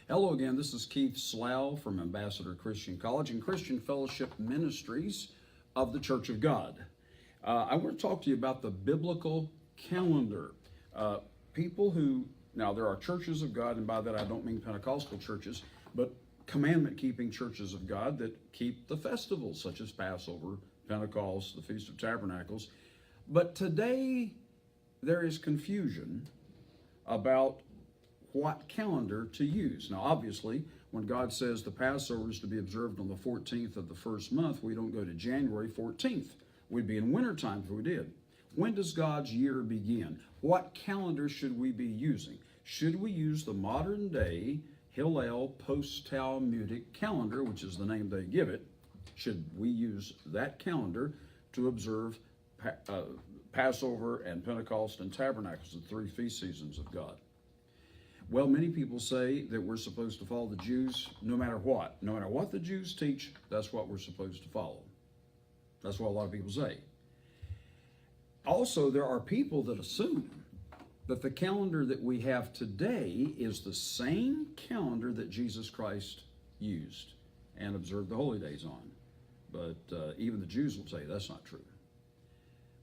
Hello again, this is Keith Slough from Ambassador Christian College and Christian Fellowship Ministries of the Church of God. I want to talk to you about the biblical calendar. Now there are churches of God, and by that I don't mean Pentecostal churches, but commandment-keeping churches of God that keep the festivals such as Passover, Pentecost, the Feast of Tabernacles. But today there is confusion about what calendar to use. Now, obviously, when God says the Passover is to be observed on the 14th of the first month, we don't go to January 14th. We'd be in wintertime if we did. When does God's year begin? What calendar should we be using? Should we use the modern day Hillel post-Talmudic calendar, which is the name they give it? Should we use that calendar to observe Passover and Pentecost and Tabernacles, the three feast seasons of God? Well, many people say that we're supposed to follow the Jews no matter what. No matter what the Jews teach, that's what we're supposed to follow. That's what a lot of people say. Also, there are people that assume that the calendar that we have today is the same calendar that Jesus Christ used and observed the holy days on. But even the Jews will say that's not true.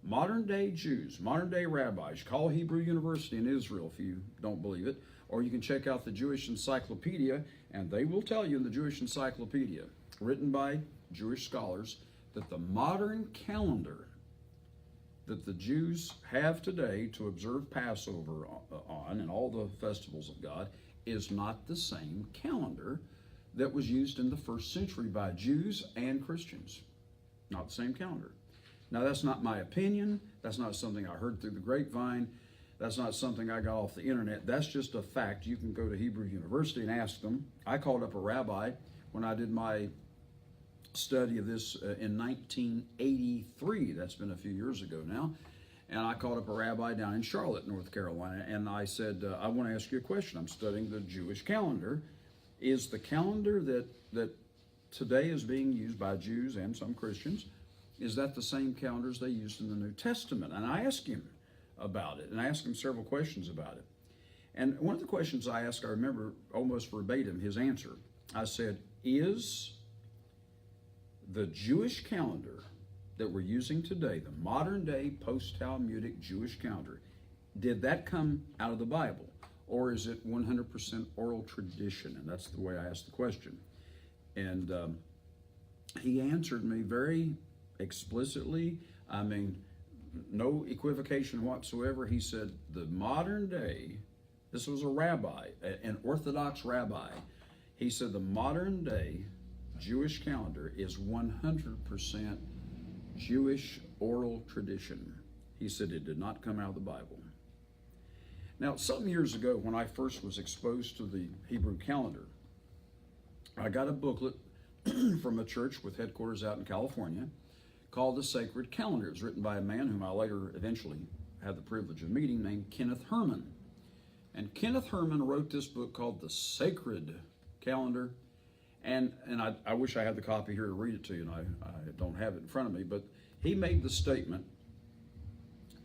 Modern day Jews, modern day rabbis, call Hebrew University in Israel if you don't believe it, or you can check out the Jewish Encyclopedia, and they will tell you in the Jewish Encyclopedia, written by Jewish scholars, that the modern calendar that the Jews have today to observe Passover on and all the festivals of God is not the same calendar that was used in the first century by Jews and Christians. Not the same calendar. Now, that's not my opinion. That's not something I heard through the grapevine. That's not something I got off the internet. That's just a fact. You can go to Hebrew University and ask them. I called up a rabbi when I did my study of this in 1983. That's been a few years ago now. And I called up a rabbi down in Charlotte, North Carolina, and I said, I want to ask you a question. I'm studying the Jewish calendar. Is the calendar that today is being used by Jews and some Christians, is that the same calendars they used in the New Testament? And I asked him about it, and I asked him several questions about it. And one of the questions I asked, I remember almost verbatim his answer. I said, is the Jewish calendar that we're using today, the modern day post-Talmudic Jewish calendar, did that come out of the Bible? Or is it 100% oral tradition? And that's the way I asked the question. And he answered me very explicitly. I mean, no equivocation whatsoever. He said, the modern day, this was a rabbi, an Orthodox rabbi. He said, the modern day Jewish calendar is 100% Jewish oral tradition. He said it did not come out of the Bible. Now, some years ago, when I first was exposed to the Hebrew calendar, I got a booklet from a church with headquarters out in California called The Sacred Calendar. It was written by a man whom I later eventually had the privilege of meeting, named Kenneth Herman. And Kenneth Herman wrote this book called The Sacred Calendar. And I wish I had the copy here to read it to you, and I don't have it in front of me, but he made the statement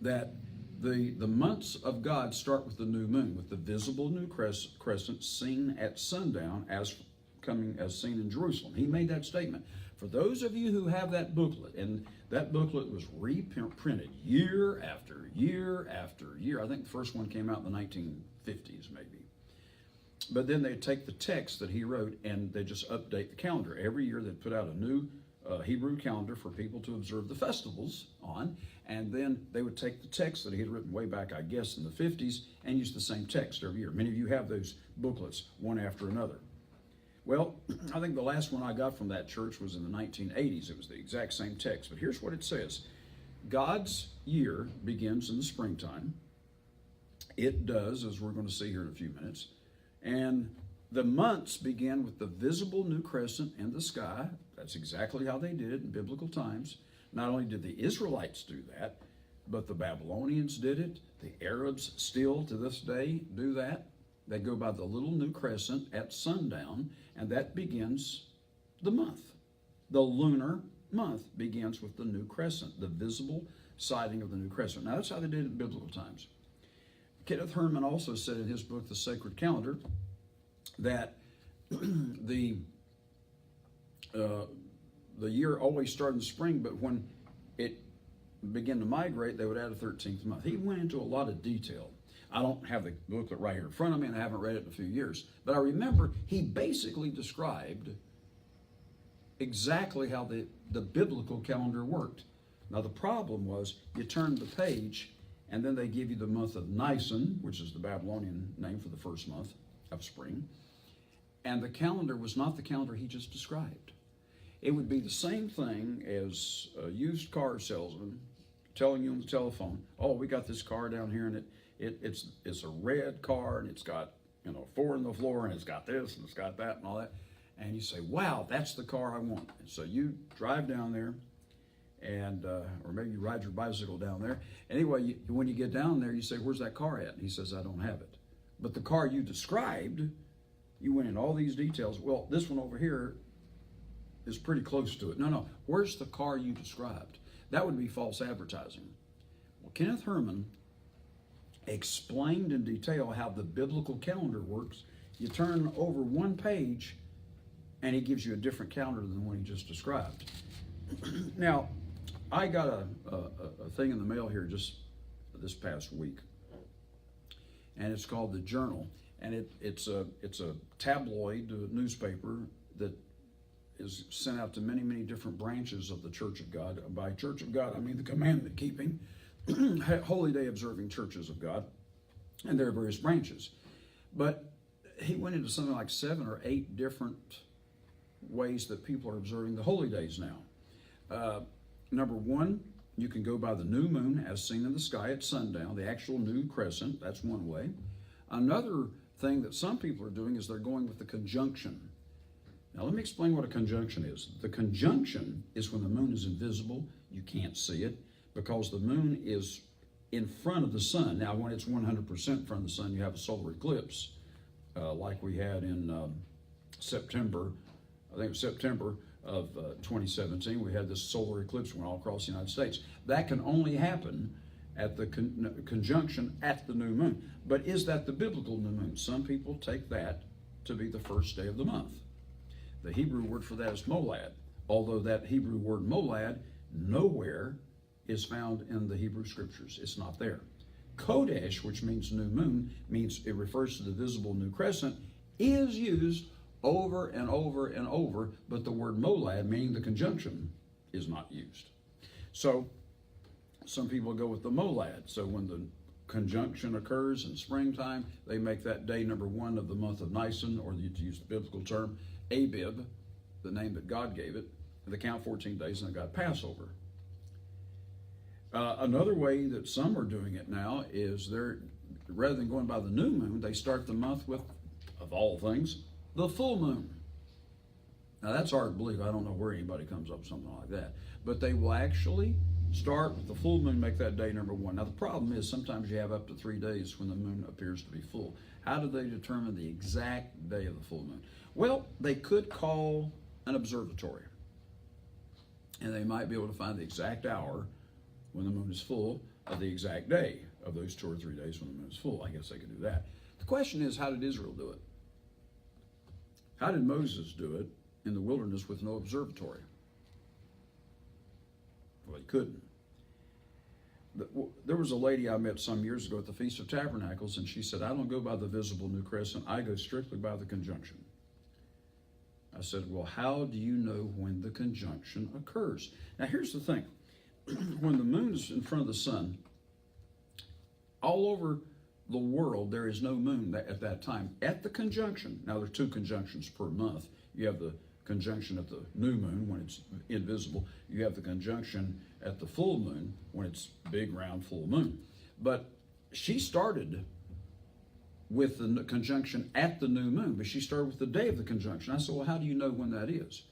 that the months of God start with the new moon, with the visible new crescent seen at sundown as seen in Jerusalem. He made that statement. For those of you who have that booklet, and that booklet was reprinted year after year after year. I think the first one came out in the 1950s maybe. But then they take the text that he wrote and they just update the calendar. Every year they put out a new Hebrew calendar for people to observe the festivals on, and then they would take the text that he had written way back, I guess, in the 50s, and use the same text every year. Many of you have those booklets, one after another. Well, I think the last one I got from that church was in the 1980s. It was the exact same text, but here's what it says. God's year begins in the springtime. It does, as we're going to see here in a few minutes. And the months begin with the visible new crescent in the sky. That's exactly how they did it in biblical times. Not only did the Israelites do that, but the Babylonians did it. The Arabs still to this day do that. They go by the little new crescent at sundown, and that begins the month. The lunar month begins with the new crescent, the visible sighting of the new crescent. Now, that's how they did it in biblical times. Kenneth Herman also said in his book, The Sacred Calendar, that the year always started in the spring, but when it began to migrate, they would add a 13th month. He went into a lot of detail. I don't have the booklet right here in front of me, and I haven't read it in a few years. But I remember he basically described exactly how the biblical calendar worked. Now, the problem was you turned the page, and then they give you the month of Nisan, which is the Babylonian name for the first month of spring. And the calendar was not the calendar he just described. It would be the same thing as a used car salesman telling you on the telephone, oh, we got this car down here, and it's a red car, and it's got, 4 in the floor, and it's got this, and it's got that, and all that. And you say, wow, that's the car I want. And so you drive down there, and or maybe you ride your bicycle down there. Anyway, when you get down there, you say, where's that car at? And he says, I don't have it. But the car you described, you went in all these details. Well, this one over here is pretty close to it. No, where's the car you described? That would be false advertising. Well, Kenneth Herman explained in detail how the biblical calendar works. You turn over one page, and he gives you a different calendar than the one he just described. Now, I got a thing in the mail here just this past week, and it's called The Journal, and it's a tabloid newspaper that is sent out to many, many different branches of the Church of God. By Church of God, I mean the commandment-keeping, holy day observing churches of God, and there are various branches. But he went into something like 7 or 8 different ways that people are observing the holy days now. Number one, you can go by the new moon as seen in the sky at sundown, the actual new crescent. That's one way. Another thing that some people are doing is they're going with the conjunction. Now let me explain what a conjunction is. The conjunction is when the moon is invisible, you can't see it, because the moon is in front of the sun. Now when it's 100% in front of the sun, you have a solar eclipse, like we had in September. I think it was September of 2017. We had this solar eclipse went all across the United States. That can only happen at the conjunction at the new moon. But is that the biblical new moon? Some people take that to be the first day of the month. The Hebrew word for that is molad, although that Hebrew word molad nowhere is found in the Hebrew scriptures. It's not there. Kodesh, which means new moon, means it refers to the visible new crescent, is used over and over and over, but the word molad, meaning the conjunction, is not used. So some people go with the molad. So when the conjunction occurs in springtime, they make that day number 1 of the month of Nisan, or to use the biblical term, Abib, the name that God gave it, and they count 14 days, and they got Passover. Another way that some are doing it now is rather than going by the new moon, they start the month with, of all things, the full moon. Now that's hard to believe. I don't know where anybody comes up with something like that. But they will actually start with the full moon, make that day number 1. Now the problem is sometimes you have up to 3 days when the moon appears to be full. How do they determine the exact day of the full moon? Well, they could call an observatory, and they might be able to find the exact hour when the moon is full of the exact day of those 2 or 3 days when the moon is full. I guess they could do that. The question is, how did Israel do it? How did Moses do it in the wilderness with no observatory? Well, he couldn't. There was a lady I met some years ago at the Feast of Tabernacles, and she said, I don't go by the visible new crescent, I go strictly by the conjunction. I said, well, how do you know when the conjunction occurs? Now, here's the thing. When the moon is in front of the sun, all over the world, there is no moon at that time. At the conjunction, now there are 2 conjunctions per month. You have the conjunction at the new moon when it's invisible. You have the conjunction at the full moon when it's big, round, full moon. But she started with the conjunction at the new moon, but she started with the day of the conjunction. I said, well, how do you know when that is?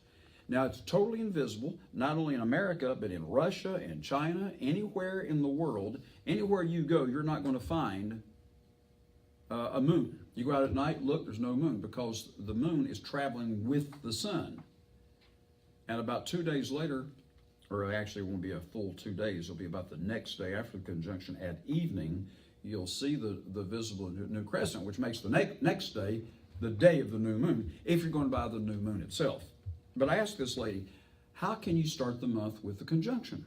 Now, it's totally invisible, not only in America, but in Russia and China, anywhere in the world. Anywhere you go, you're not going to find a moon. You go out at night, look, there's no moon, because the moon is traveling with the sun. And about 2 days later, or actually it won't be a full 2 days, it'll be about the next day after the conjunction at evening, you'll see the visible new crescent, which makes the next day the day of the new moon, if you're going by the new moon itself. But I asked this lady, how can you start the month with the conjunction?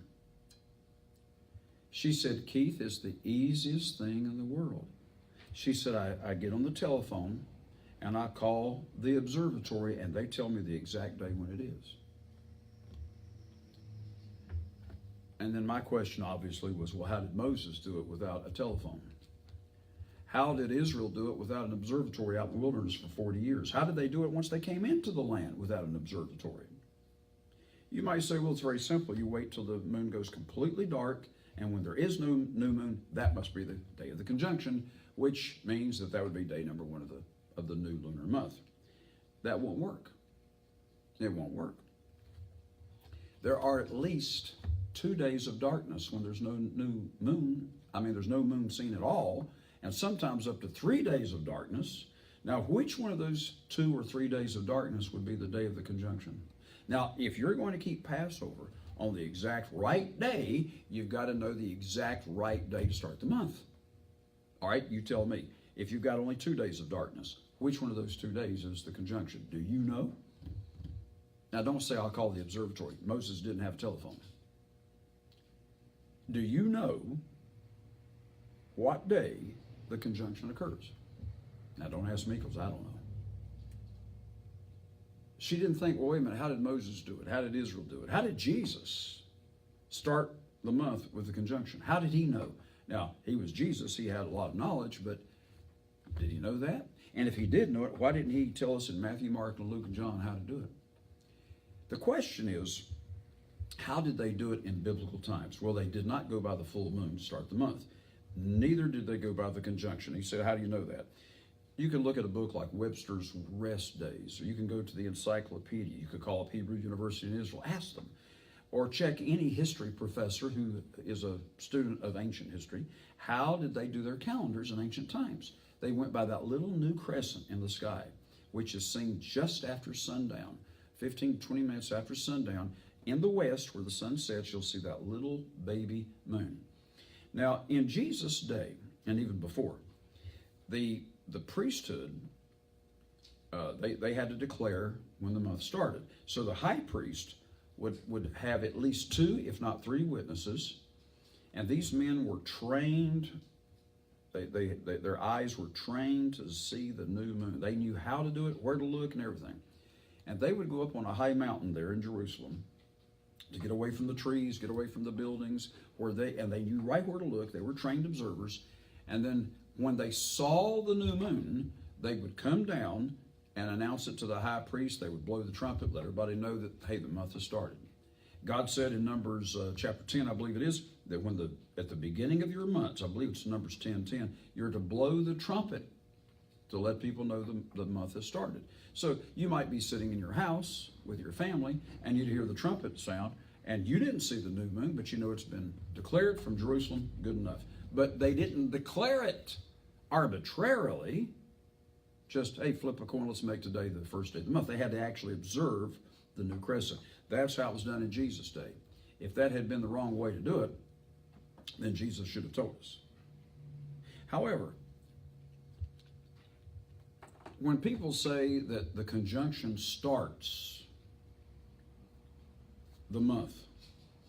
She said, Keith, it's the easiest thing in the world. She said, I get on the telephone and I call the observatory and they tell me the exact day when it is. And then my question obviously was, well, how did Moses do it without a telephone? How did Israel do it without an observatory out in the wilderness for 40 years? How did they do it once they came into the land without an observatory? You might say, well, it's very simple. You wait till the moon goes completely dark, and when there is no new moon, that must be the day of the conjunction, which means that that would be day number one of the new lunar month. That won't work. It won't work. There are at least 2 days of darkness when there's no new moon. There's no moon seen at all, and sometimes up to 3 days of darkness. Now, which one of those 2 or 3 days of darkness would be the day of the conjunction? Now, if you're going to keep Passover on the exact right day, you've got to know the exact right day to start the month. All right, you tell me. If you've got only 2 days of darkness, which one of those 2 days is the conjunction? Do you know? Now, don't say I'll call the observatory. Moses didn't have a telephone. Do you know what day the conjunction occurs? Now, don't ask me because I don't know. She didn't think, well, wait a minute, how did Moses do it? How did Israel do it? How did Jesus start the month with the conjunction? How did he know? Now, he was Jesus. He had a lot of knowledge, but did he know that? And if he did know it, why didn't he tell us in Matthew, Mark, and Luke, and John how to do it? The question is, how did they do it in biblical times? Well, they did not go by the full moon to start the month. Neither did they go by the conjunction. He said, how do you know that? You can look at a book like Webster's Rest Days, or you can go to the encyclopedia. You could call up Hebrew University in Israel, ask them. Or check any history professor who is a student of ancient history. How did they do their calendars in ancient times? They went by that little new crescent in the sky, which is seen just after sundown, 15, 20 minutes after sundown. In the west, where the sun sets, you'll see that little baby moon. Now, in Jesus' day, and even before, the priesthood, they had to declare when the month started. So the high priest would have at least 2, if not 3 witnesses, and these men were trained. Their eyes were trained to see the new moon. They knew how to do it, where to look, and everything. And they would go up on a high mountain there in Jerusalem to get away from the trees, get away from the buildings, and they knew right where to look. They were trained observers. And then when they saw the new moon, they would come down and announce it to the high priest. They would blow the trumpet, let everybody know that, hey, the month has started. God said in Numbers chapter 10, I believe it is, that at the beginning of your months, I believe it's Numbers 10:10, you're to blow the trumpet to let people know the month has started. So you might be sitting in your house with your family and you'd hear the trumpet sound, and you didn't see the new moon, but you know it's been declared from Jerusalem, good enough. But they didn't declare it arbitrarily, just, hey, flip a coin, let's make today the first day of the month. They had to actually observe the new crescent. That's how it was done in Jesus' day. If that had been the wrong way to do it, then Jesus should have told us. However, when people say that the conjunction starts the month,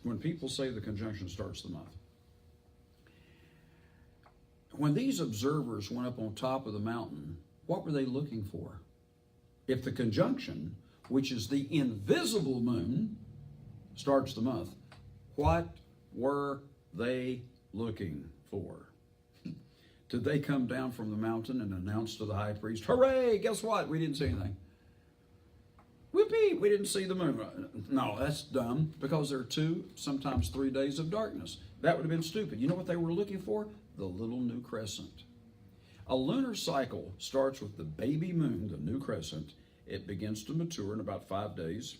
when people say the conjunction starts the month, when these observers went up on top of the mountain, what were they looking for? If the conjunction, which is the invisible moon, starts the month, what were they looking for? Did they come down from the mountain and announce to the high priest, hooray, guess what? We didn't see anything. Whoopee, we didn't see the moon. No, that's dumb, because there are 2, sometimes 3 days of darkness. That would have been stupid. You know what they were looking for? The little new crescent. A lunar cycle starts with the baby moon, the new crescent. It begins to mature in about 5 days.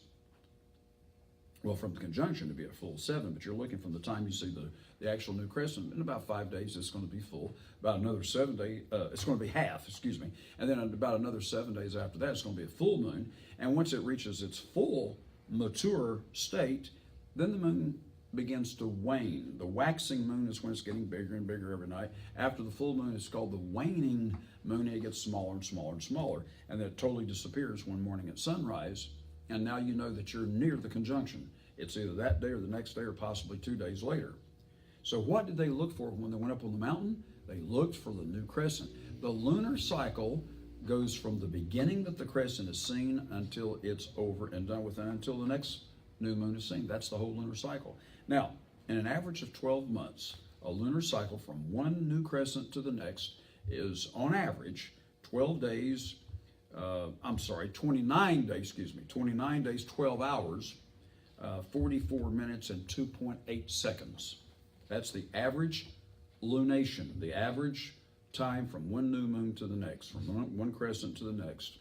Well, from the conjunction to be a full 7, but you're looking from the time you see the actual new crescent. In about 5 days, it's going to be full. About another 7 days, it's going to be half, And then about another 7 days after that, it's going to be a full moon. And once it reaches its full, mature state, then the moon begins to wane. The waxing moon is when it's getting bigger and bigger every night. After the full moon, it's called the waning moon. It gets smaller and smaller and smaller, and then it totally disappears one morning at sunrise. And now you know that you're near the conjunction. It's either that day or the next day or possibly 2 days later. So what did they look for when they went up on the mountain? They looked for the new crescent. The lunar cycle goes from the beginning that the crescent is seen until it's over and done with, and until the next new moon is seen. That's the whole lunar cycle. Now, in an average of 12 months, a lunar cycle from one new crescent to the next is, on average, 29 days, 12 hours, 44 minutes, and 2.8 seconds. That's the average lunation, the average time from one new moon to the next, from one crescent to the next.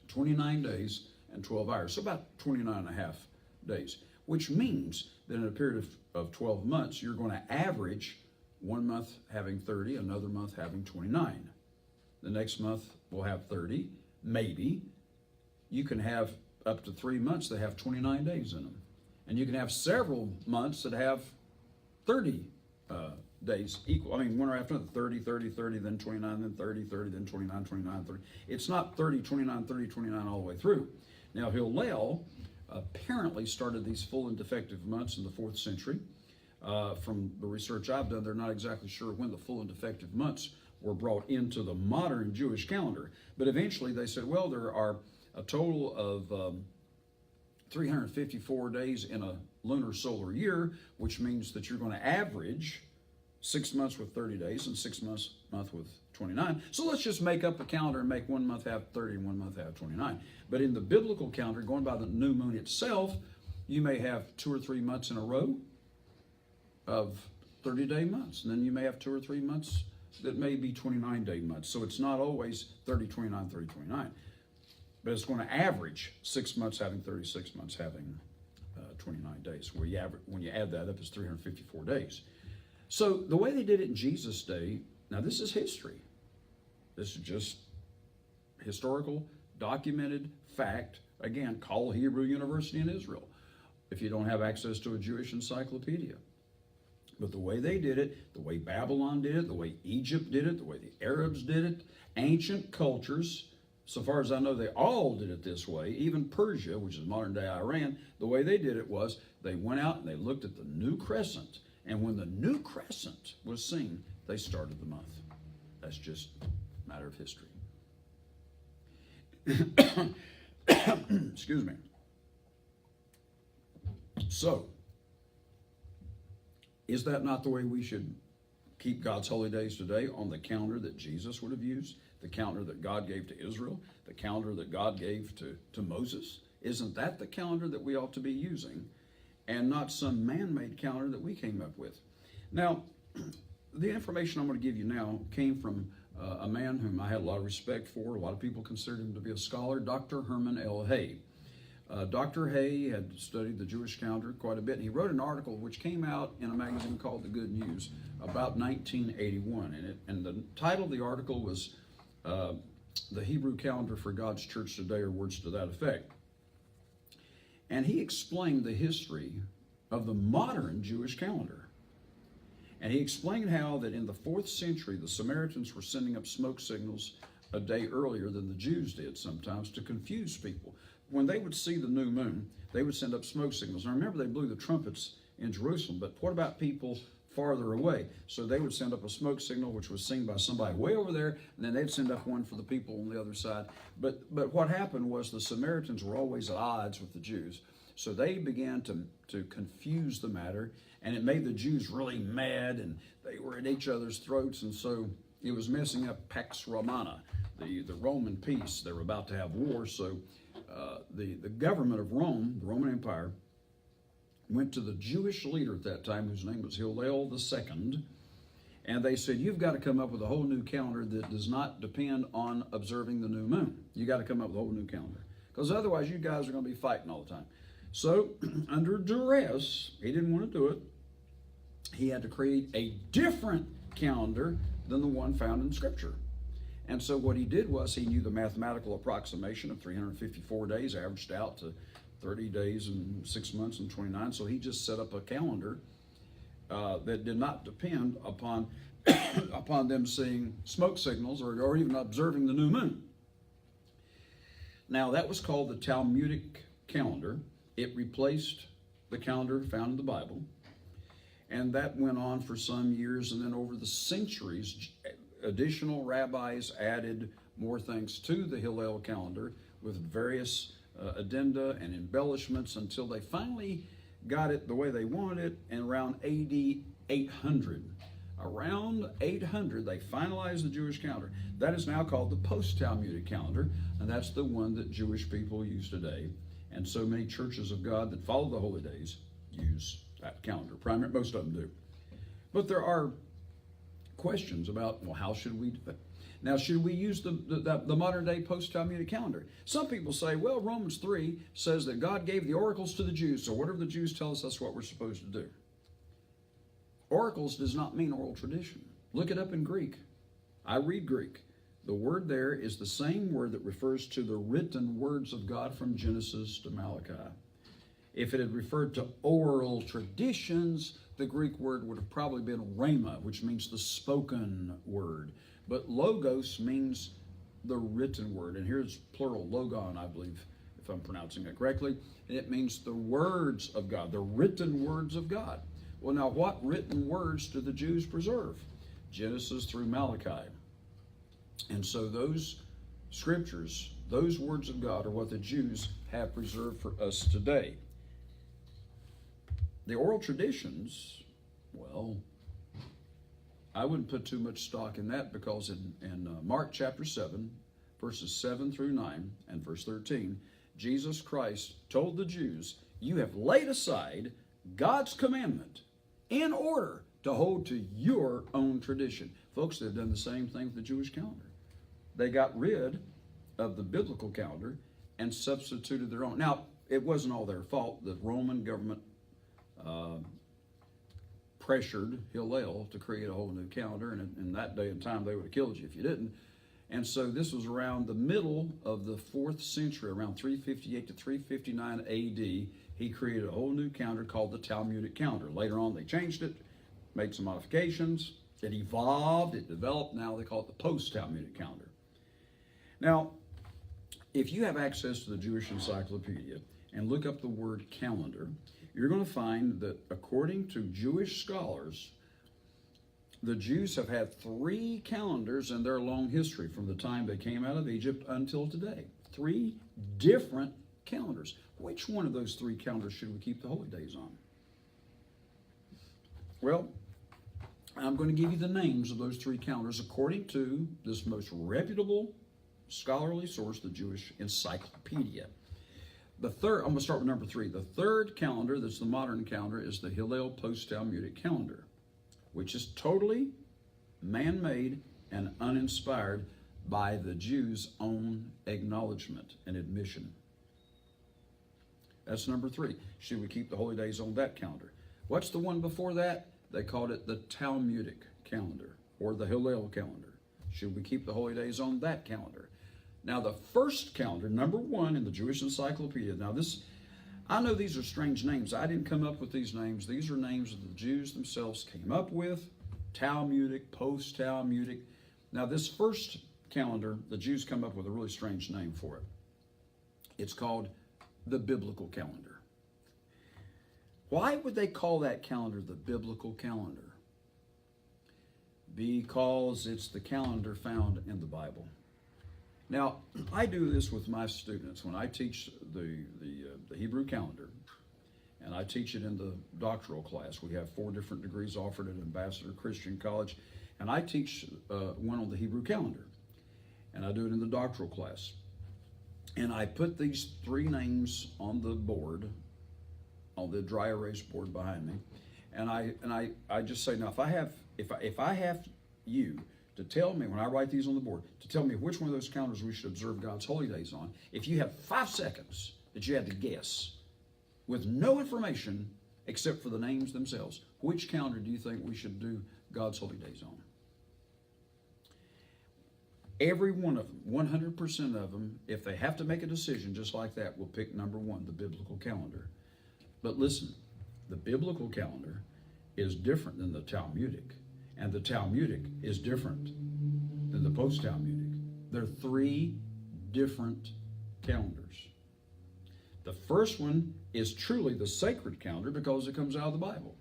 29 days and 12 hours, so about 29 and a half days, which means that in a period of 12 months, you're going to average 1 month having 30, another month having 29. The next month will have 30, maybe. You can have up to 3 months that have 29 days in them. And you can have several months that have 30 days equal. I mean, one after another, 30, 30, 30, then 29, then 30, 30, then 29, 29, 30. It's not 30, 29, 30, 29 all the way through. Now, Hillel apparently started these full and defective months in the 4th century. From the research I've done, they're not exactly sure when the full and defective months were brought into the modern Jewish calendar. But eventually they said, well, there are a total of 354 days in a lunar solar year, which means that you're going to average 6 months with 30 days and 6 months with 29. So let's just make up a calendar and make 1 month have 30 and 1 month have 29. But in the biblical calendar, going by the new moon itself, you may have 2 or 3 months in a row of 30-day months. And then you may have 2 or 3 months that may be 29-day months. So it's not always 30, 29, 30, 29. But it's going to average 6 months having 36 months having 29 days. Where you average, when you add that up, it's 354 days. So the way they did it in Jesus' day, now this is history. This is just historical, documented fact. Again, call Hebrew University in Israel if you don't have access to a Jewish encyclopedia. But the way they did it, the way Babylon did it, the way Egypt did it, the way the Arabs did it, ancient cultures, so far as I know, they all did it this way. Even Persia, which is modern-day Iran, the way they did it was they went out and they looked at the new crescent. And when the new crescent was seen, they started the month. That's just a matter of history. Excuse me. So, is that not the way we should keep God's holy days today, on the calendar that Jesus would have used? The calendar that God gave to Israel, the calendar that God gave to Moses? Isn't that the calendar that we ought to be using, and not some man-made calendar that we came up with? Now, the information I'm going to give you now came from a man whom I had a lot of respect for. A lot of people considered him to be a scholar, Dr. Herman L. Hay. Dr. Hay had studied the Jewish calendar quite a bit. He wrote an article which came out in a magazine called The Good News about 1981. And the title of the article was The Hebrew Calendar for God's Church Today, or words to that effect. And he explained the history of the modern Jewish calendar. And he explained how that in the 4th century, the Samaritans were sending up smoke signals a day earlier than the Jews did sometimes to confuse people. When they would see the new moon, they would send up smoke signals. Now remember, they blew the trumpets in Jerusalem, but what about people farther away? So they would send up a smoke signal, which was seen by somebody way over there, and then they'd send up one for the people on the other side. But what happened was the Samaritans were always at odds with the Jews. So they began to confuse the matter, and it made the Jews really mad, and they were at each other's throats, and so it was messing up Pax Romana, the Roman peace. They were about to have war, so the government of Rome, the Roman Empire, went to the Jewish leader at that time, whose name was Hillel II, and they said, you've got to come up with a whole new calendar that does not depend on observing the new moon. You got to come up with a whole new calendar, because otherwise you guys are going to be fighting all the time. So, under duress, he didn't want to do it. He had to create a different calendar than the one found in Scripture. And so what he did was he knew the mathematical approximation of 354 days averaged out to 30 days and 6 months and 29. So he just set up a calendar that did not depend upon upon them seeing smoke signals or even observing the new moon. Now that was called the Talmudic calendar. It replaced the calendar found in the Bible. And that went on for some years, and then over the centuries, additional rabbis added more things to the Hillel calendar with various addenda and embellishments until they finally got it the way they wanted it in around AD 800. Around 800, they finalized the Jewish calendar. That is now called the post-Talmudic calendar, and that's the one that Jewish people use today. And so many churches of God that follow the holy days use that calendar. Most of them do. But there are questions about, well, how should we do it? Now, should we use the modern day post-Talmudic calendar? Some people say, well, Romans 3 says that God gave the oracles to the Jews, so whatever the Jews tell us, that's what we're supposed to do. Oracles does not mean oral tradition. Look it up in Greek. I read Greek. The word there is the same word that refers to the written words of God from Genesis to Malachi. If it had referred to oral traditions, the Greek word would have probably been rhema, which means the spoken word. But logos means the written word. And here's plural, logon, I believe, if I'm pronouncing it correctly. And it means the words of God, the written words of God. Well, now, what written words do the Jews preserve? Genesis through Malachi. And so those scriptures, those words of God, are what the Jews have preserved for us today. The oral traditions, well, I wouldn't put too much stock in that, because in Mark chapter 7, verses 7 through 9 and verse 13, Jesus Christ told the Jews, you have laid aside God's commandment in order to hold to your own tradition. Folks, they've done the same thing with the Jewish calendar. They got rid of the biblical calendar and substituted their own. Now, it wasn't all their fault. The Roman government pressured Hillel to create a whole new calendar, and in that day and time they would have killed you if you didn't. And so this was around the middle of the 4th century, around 358 to 359 AD. He created a whole new calendar called the Talmudic calendar. Later on they changed it, made some modifications. It evolved, it developed. Now they call it the post-Talmudic calendar. Now, if you have access to the Jewish Encyclopedia and look up the word calendar, you're going to find that according to Jewish scholars, the Jews have had 3 calendars in their long history from the time they came out of Egypt until today. 3 different calendars. Which one of those 3 calendars should we keep the holy days on? Well, I'm going to give you the names of those 3 calendars according to this most reputable scholarly source, the Jewish Encyclopedia. I'm going to start with number 3. The 3rd calendar, that's the modern calendar, is the Hillel post-Talmudic calendar, which is totally man-made and uninspired by the Jews' own acknowledgement and admission. That's number 3. Should we keep the holy days on that calendar? What's the one before that? They called it the Talmudic calendar, or the Hillel calendar. Should we keep the holy days on that calendar? Now, the first calendar, number 1 in the Jewish Encyclopedia. Now, I know these are strange names. I didn't come up with these names. These are names that the Jews themselves came up with. Talmudic, post-Talmudic. Now, this first calendar, the Jews come up with a really strange name for it. It's called the biblical calendar. Why would they call that calendar the biblical calendar? Because it's the calendar found in the Bible. Now, I do this with my students when I teach the Hebrew calendar, and I teach it in the doctoral class. We have 4 different degrees offered at Ambassador Christian College, and I teach one on the Hebrew calendar, and I do it in the doctoral class. And I put these 3 names on the board, on the dry erase board behind me, and I just say, now if I have you to tell me, when I write these on the board, to tell me which one of those calendars we should observe God's holy days on, if you have 5 seconds that you had to guess with no information except for the names themselves, which calendar do you think we should do God's holy days on? Every one of them, 100% of them, if they have to make a decision just like that, will pick number one, the biblical calendar. But listen, the biblical calendar is different than the Talmudic, and the Talmudic is different than the post-Talmudic. They're three different calendars. The first one is truly the sacred calendar because it comes out of the Bible.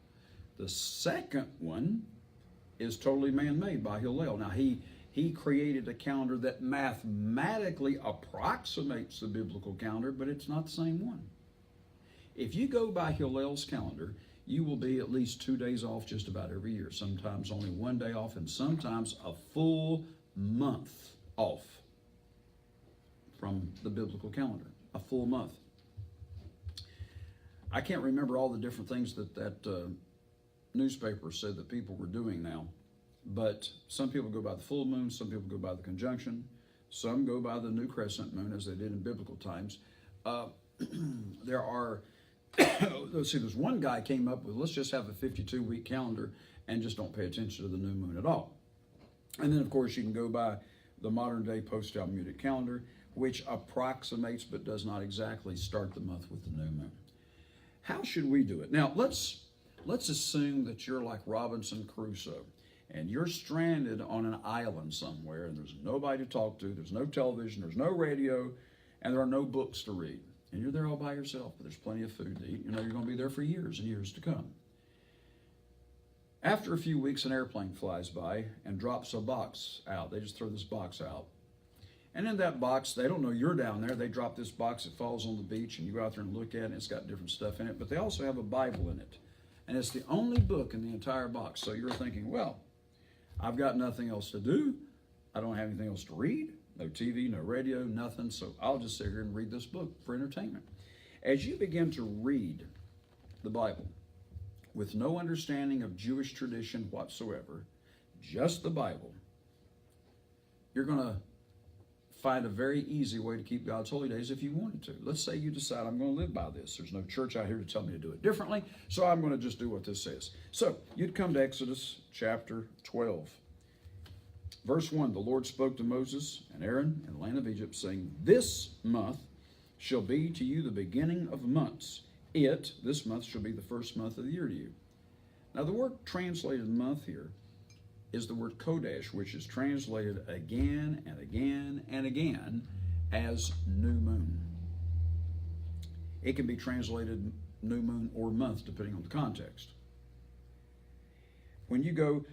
The second one is totally man-made by Hillel. Now, he created a calendar that mathematically approximates the biblical calendar, but it's not the same one. If you go by Hillel's calendar, you will be at least 2 days off just about every year, sometimes only 1 day off, and sometimes a full month off from the biblical calendar, a full month. I can't remember all the different things that newspaper said that people were doing now, but some people go by the full moon, some people go by the conjunction, some go by the new crescent moon as they did in biblical times. There are, let's see, there's one guy came up with, let's just have a 52-week calendar and just don't pay attention to the new moon at all. And then, of course, you can go by the modern-day post-Talmudic calendar, which approximates but does not exactly start the month with the new moon. How should we do it? Now, let's assume that you're like Robinson Crusoe, and you're stranded on an island somewhere, and there's nobody to talk to, there's no television, there's no radio, and there are no books to read. And you're there all by yourself, but there's plenty of food to eat. You know you're going to be there for years and years to come. After a few weeks, an airplane flies by and drops a box out. They just throw this box out. And in that box, they don't know you're down there. They drop this box, it falls on the beach, and you go out there and look at it, and it's got different stuff in it. But they also have a Bible in it. And it's the only book in the entire box. So you're thinking, well, I've got nothing else to do. I don't have anything else to read. No TV, no radio, nothing. So I'll just sit here and read this book for entertainment. As you begin to read the Bible with no understanding of Jewish tradition whatsoever, just the Bible, you're going to find a very easy way to keep God's holy days if you wanted to. Let's say you decide, I'm going to live by this. There's no church out here to tell me to do it differently, so I'm going to just do what this says. So you'd come to Exodus chapter 12. Verse 1, the Lord spoke to Moses and Aaron in the land of Egypt, saying, this month shall be to you the beginning of months. This month, shall be the first month of the year to you. Now the word translated month here is the word Kodesh, which is translated again and again and again as new moon. It can be translated new moon or month, depending on the context. When you go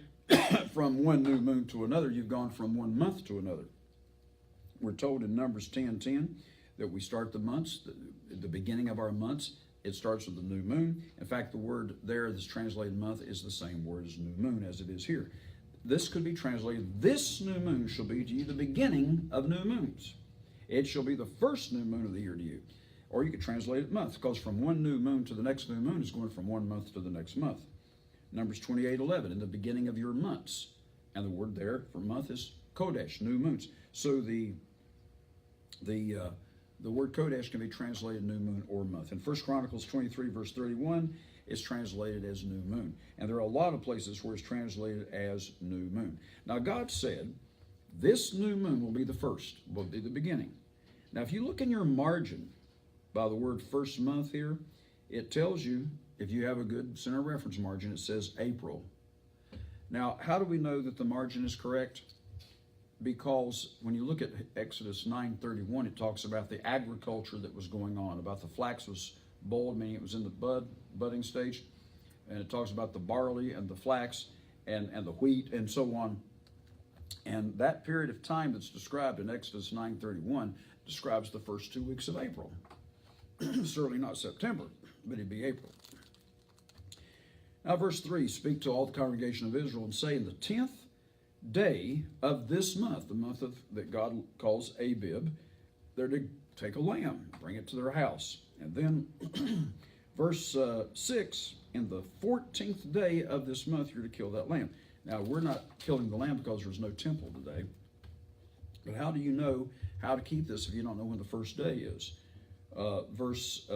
from one new moon to another, you've gone from 1 month to another. We're told in Numbers 10:10 that we start the months, the beginning of our months, it starts with the new moon. In fact, the word there that's translated month is the same word as new moon as it is here. This could be translated, this new moon shall be to you the beginning of new moons. It shall be the first new moon of the year to you. Or you could translate it month, because from one new moon to the next new moon is going from 1 month to the next month. Numbers 28:11, in the beginning of your months. And the word there for month is Kodesh, new moons. So the word Kodesh can be translated new moon or month. In 1 Chronicles 23, verse 31, it's translated as new moon. And there are a lot of places where it's translated as new moon. Now, God said, this new moon will be the first, will be the beginning. Now, if you look in your margin by the word first month here, it tells you, if you have a good center reference margin, it says April. Now, how do we know that the margin is correct? Because when you look at Exodus 9:31, it talks about the agriculture that was going on, about the flax was bolled, meaning it was in the budding stage, and it talks about the barley and the flax and the wheat and so on. And that period of time that's described in Exodus 9:31 describes the first 2 weeks of April. Certainly not September, but it'd be April. Now, verse 3, speak to all the congregation of Israel and say, in the 10th day of this month, the month that God calls Abib, they're to take a lamb, bring it to their house. And then verse 6, in the 14th day of this month, you're to kill that lamb. Now, we're not killing the lamb because there's no temple today. But how do you know how to keep this if you don't know when the first day is? Verse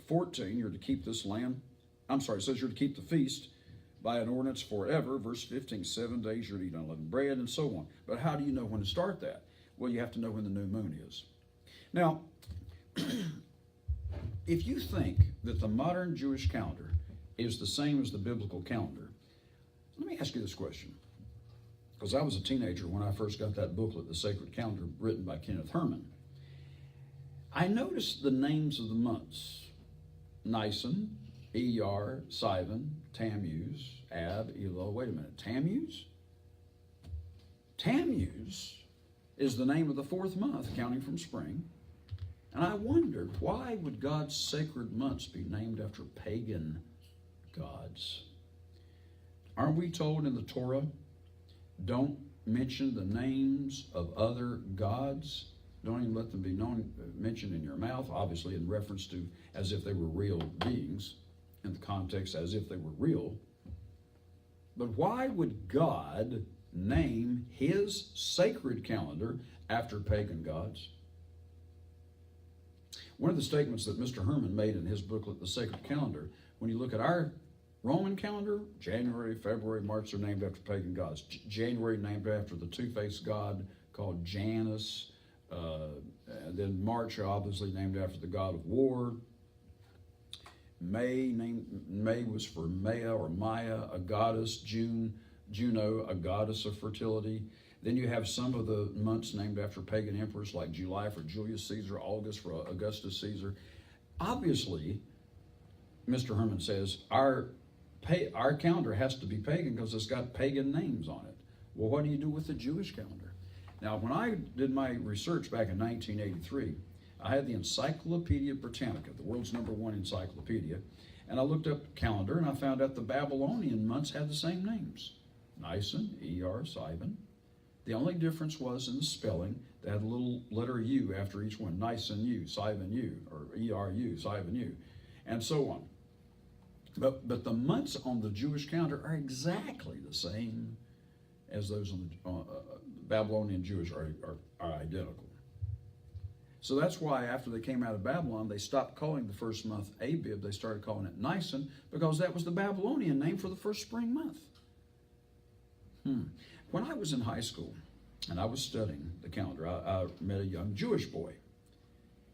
14, you're to keep this lamb. It says you're to keep the feast by an ordinance forever. Verse 15, 7 days you're to eat unleavened bread, and so on. But how do you know when to start that? Well, you have to know when the new moon is. Now, if you think that the modern Jewish calendar is the same as the biblical calendar, let me ask you this question. Because I was a teenager when I first got that booklet, The Sacred Calendar, written by Kenneth Herman. I noticed the names of the months: Nisan, Iyar, Sivan, Tammuz, Ab, Elul. Wait a minute, Tammuz? Tammuz is the name of the fourth month, counting from spring. And I wondered, why would God's sacred months be named after pagan gods? Aren't we told in the Torah, don't mention the names of other gods? Don't even let them be mentioned in your mouth, obviously in reference to as if they were real beings, in the context as if they were real. But why would God name his sacred calendar after pagan gods? One of the statements that Mr. Herman made in his booklet, The Sacred Calendar, when you look at our Roman calendar, January, February, March are named after pagan gods. January named after the two-faced god called Janus. And then March obviously named after the god of war. May was for Maya or Maya, a goddess. Juno, a goddess of fertility. Then you have some of the months named after pagan emperors, like July for Julius Caesar, August for Augustus Caesar. Obviously, Mr. Herman says, our calendar has to be pagan because it's got pagan names on it. Well, what do you do with the Jewish calendar? Now, when I did my research back in 1983, I had the Encyclopedia Britannica, the world's #1 encyclopedia, and I looked up calendar and I found out the Babylonian months had the same names: Nisan, Iyar, Sivan. The only difference was in the spelling. They had a little letter U after each one: Nisan U, Sivan U, or Iyar U, Sivan U, and so on. But the months on the Jewish calendar are exactly the same as those on the Babylonian Jewish are identical. So that's why after they came out of Babylon, they stopped calling the first month Abib. They started calling it Nisan, because that was the Babylonian name for the first spring month. When I was in high school and I was studying the calendar, I met a young Jewish boy.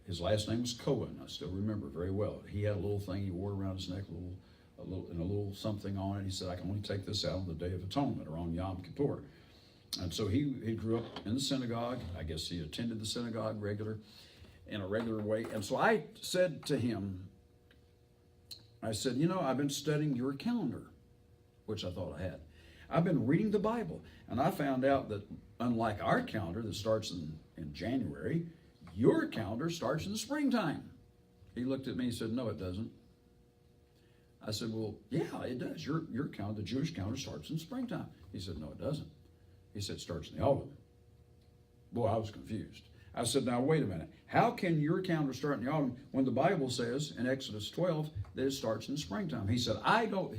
His last name was Cohen. I still remember very well. He had a little thing he wore around his neck, a little something on it. He said, I can only take this out on the Day of Atonement, or on Yom Kippur. And so he grew up in the synagogue. I guess he attended the synagogue in a regular way. And so I said to him, I've been studying your calendar, which I thought I had. I've been reading the Bible, and I found out that unlike our calendar that starts in January, your calendar starts in the springtime. He looked at me and said, no, it doesn't. I said, well, yeah, it does. Your calendar, the Jewish calendar, starts in springtime. He said, no, it doesn't. He said, it starts in the autumn. Boy, I was confused. I said, now, wait a minute. How can your calendar start in the autumn when the Bible says in Exodus 12 that it starts in the springtime? He said,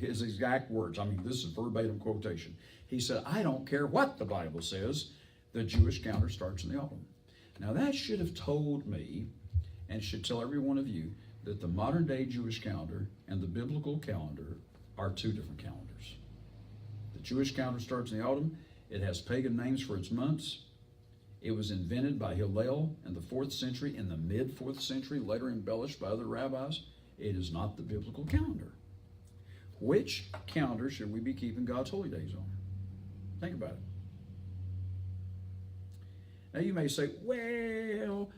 his exact words, this is verbatim quotation. He said, I don't care what the Bible says, the Jewish calendar starts in the autumn. Now, that should have told me, and should tell every one of you, that the modern day Jewish calendar and the biblical calendar are two different calendars. The Jewish calendar starts in the autumn. It has pagan names for its months. It was invented by Hillel in the 4th century, in the mid-4th century, later embellished by other rabbis. It is not the biblical calendar. Which calendar should we be keeping God's holy days on? Think about it. Now you may say, well,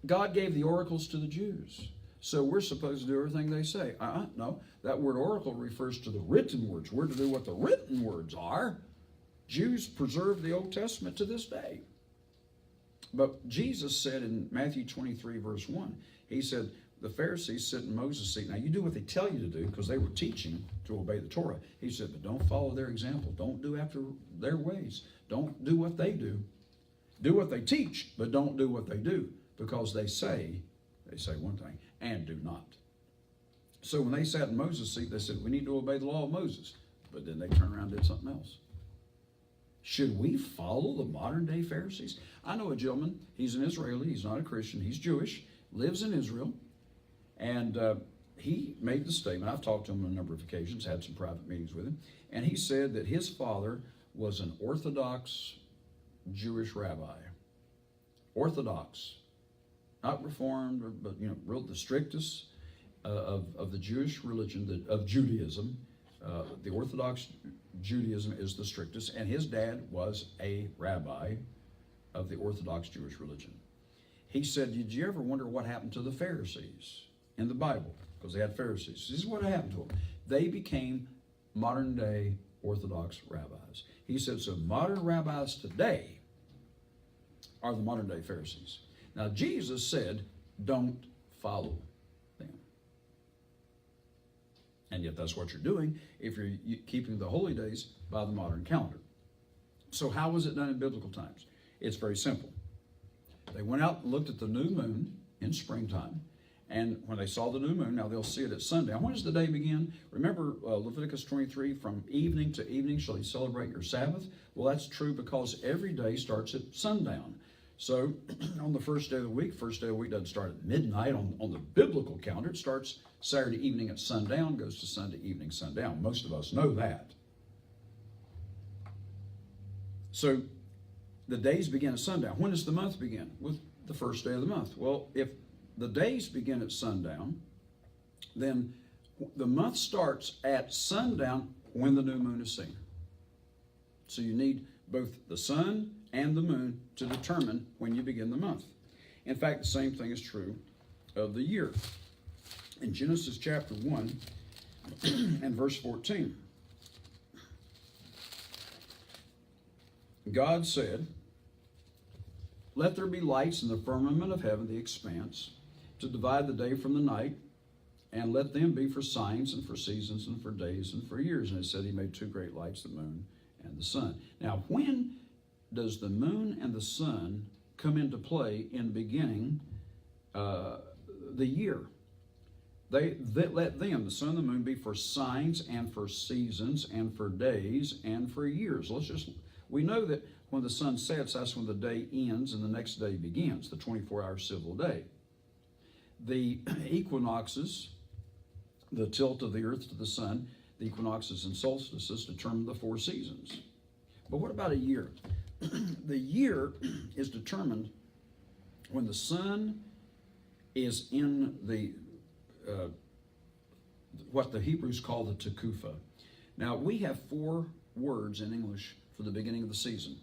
God gave the oracles to the Jews, so we're supposed to do everything they say. No, that word oracle refers to the written words. We're to do what the written words are. Jews preserve the Old Testament to this day. But Jesus said in Matthew 23, verse 1, he said, the Pharisees sit in Moses' seat. Now, you do what they tell you to do, because they were teaching to obey the Torah. He said, but don't follow their example. Don't do after their ways. Don't do what they do. Do what they teach, but don't do what they do, because they say one thing and do not. So when they sat in Moses' seat, they said, we need to obey the law of Moses. But then they turned around and did something else. Should we follow the modern day Pharisees? I know a gentleman, he's an Israeli, he's not a Christian, he's Jewish, lives in Israel, and he made the statement. I've talked to him on a number of occasions, had some private meetings with him, and he said that his father was an Orthodox Jewish rabbi. Orthodox, not Reformed, but real the strictest of the Jewish religion, of Judaism. The Orthodox Judaism is the strictest, and his dad was a rabbi of the Orthodox Jewish religion. He said, did you ever wonder what happened to the Pharisees in the Bible? Because they had Pharisees. This is what happened to them. They became modern day Orthodox rabbis. He said, so modern rabbis today are the modern day Pharisees. Now, Jesus said, don't follow them. And yet that's what you're doing if you're keeping the holy days by the modern calendar. So how was it done in biblical times? It's very simple. They went out and looked at the new moon in springtime, and when they saw the new moon, now they'll see it at sundown. When does the day begin? Remember Leviticus 23, from evening to evening shall you celebrate your Sabbath? Well, that's true because every day starts at sundown. So on the first day of the week doesn't start at midnight on the biblical calendar. It starts Saturday evening at sundown, goes to Sunday evening sundown. Most of us know that. So the days begin at sundown. When does the month begin? With the first day of the month. Well, if the days begin at sundown, then the month starts at sundown when the new moon is seen. So you need both the sun and the moon to determine when you begin the month. In fact, the same thing is true of the year. In Genesis chapter 1 and verse 14, God said, let there be lights in the firmament of heaven, the expanse, to divide the day from the night, and let them be for signs and for seasons and for days and for years. And it said he made two great lights, the moon and the sun. Now, when does the moon and the sun come into play in beginning the year? They let them, the sun and the moon, be for signs and for seasons and for days and for years. We know that when the sun sets, that's when the day ends and the next day begins, the 24-hour civil day. The equinoxes, the tilt of the earth to the sun, the equinoxes and solstices determine the 4 seasons. But what about a year? The year is determined when the sun is in the what the Hebrews call the Tekufa. Now, we have 4 words in English for the beginning of the season.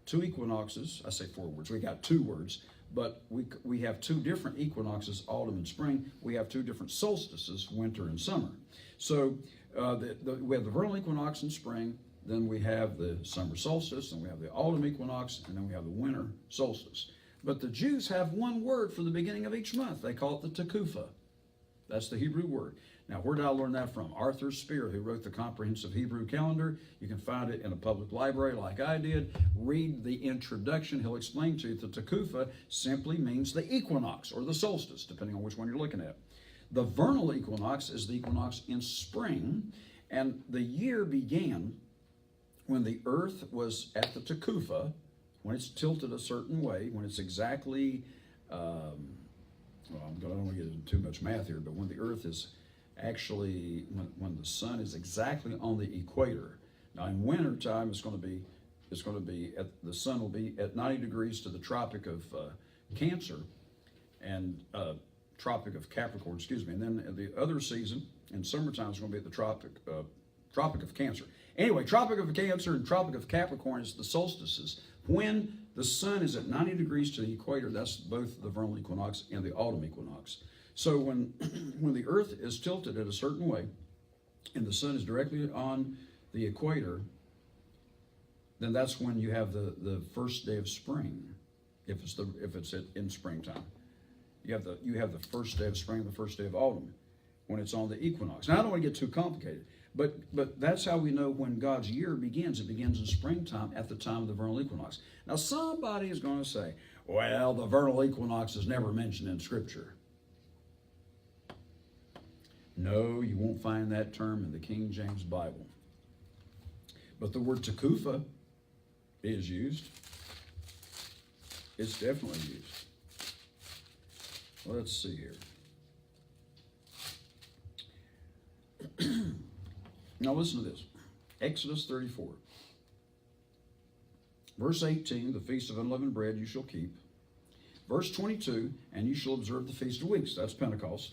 2 equinoxes. I say 4 words. We got 2 words, but we have 2 different equinoxes, autumn and spring. We have 2 different solstices, winter and summer. So we have the vernal equinox in spring, then we have the summer solstice, and we have the autumn equinox, and then we have the winter solstice. But the Jews have 1 word for the beginning of each month. They call it the Tekufa. That's the Hebrew word. Now, where did I learn that from? Arthur Spear, who wrote the Comprehensive Hebrew Calendar. You can find it in a public library like I did. Read the introduction. He'll explain to you that Tekufa simply means the equinox or the solstice, depending on which one you're looking at. The vernal equinox is the equinox in spring, and the year began when the earth was at the Tekufa, when it's tilted a certain way, when it's exactly, I don't want to get into too much math here, but when the earth is actually, when the sun is exactly on the equator. Now in winter time, the sun will be at 90 degrees to the Tropic of Cancer and Tropic of Capricorn, excuse me. And then the other season, in summertime, it's going to be at the Tropic of Cancer. Anyway, Tropic of Cancer and Tropic of Capricorn is the solstices. When the sun is at 90 degrees to the equator, that's both the vernal equinox and the autumn equinox. So when the earth is tilted in a certain way and the sun is directly on the equator, then that's when you have the first day of spring, if it's in springtime. You have the first day of spring, the first day of autumn, when it's on the equinox. Now, I don't want to get too complicated, but that's how we know when God's year begins. It begins in springtime at the time of the vernal equinox. Now, somebody is going to say, well, the vernal equinox is never mentioned in Scripture. No, you won't find that term in the King James Bible. But the word Tekufa is used. It's definitely used. Let's see here. Now listen to this. Exodus 34. Verse 18, the Feast of Unleavened Bread you shall keep. Verse 22, and you shall observe the Feast of Weeks. That's Pentecost.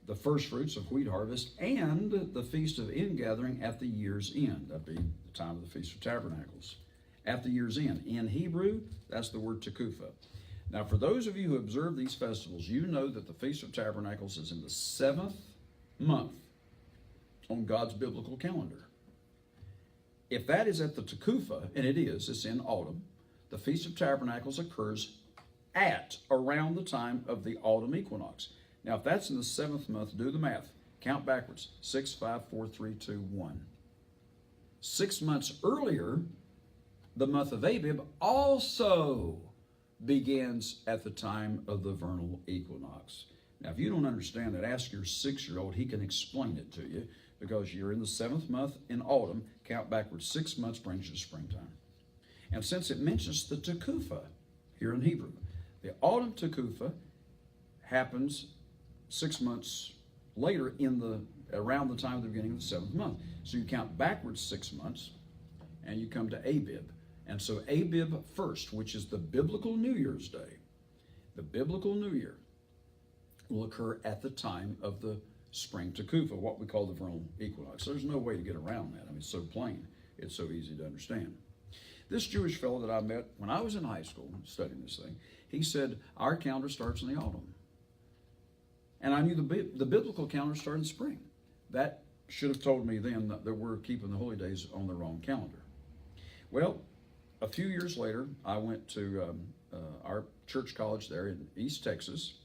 The first fruits of wheat harvest, and the Feast of Ingathering at the year's end. That'd be the time of the Feast of Tabernacles. At the year's end. In Hebrew, that's the word Tekufah. Now, for those of you who observe these festivals, you know that the Feast of Tabernacles is in the 7th month on God's biblical calendar. If that is at the Tekufah, and it is, it's in autumn, the Feast of Tabernacles occurs at around the time of the autumn equinox. Now, if that's in the 7th month, do the math. Count backwards. 6, 5, 4, 3, 2, 1. 6 months earlier, the month of Abib also begins at the time of the vernal equinox. Now, if you don't understand that, ask your 6-year-old. He can explain it to you, because you're in the 7th month in autumn. Count backwards 6 months brings you to springtime. And since it mentions the Tekufah here in Hebrew, the autumn Tekufah happens 6 months later around the time of the beginning of the 7th month. So you count backwards 6 months, and you come to Abib. And so Abib 1st, which is the biblical New Year's Day, the biblical New Year, will occur at the time of the spring Tekufah, what we call the vernal equinox. There's no way to get around that. I mean, it's so plain. It's so easy to understand. This Jewish fellow that I met when I was in high school studying this thing, he said, our calendar starts in the autumn. And I knew the biblical calendar started in spring. That should have told me then that we're keeping the holy days on the wrong calendar. Well, a few years later, I went to our church college there in East Texas,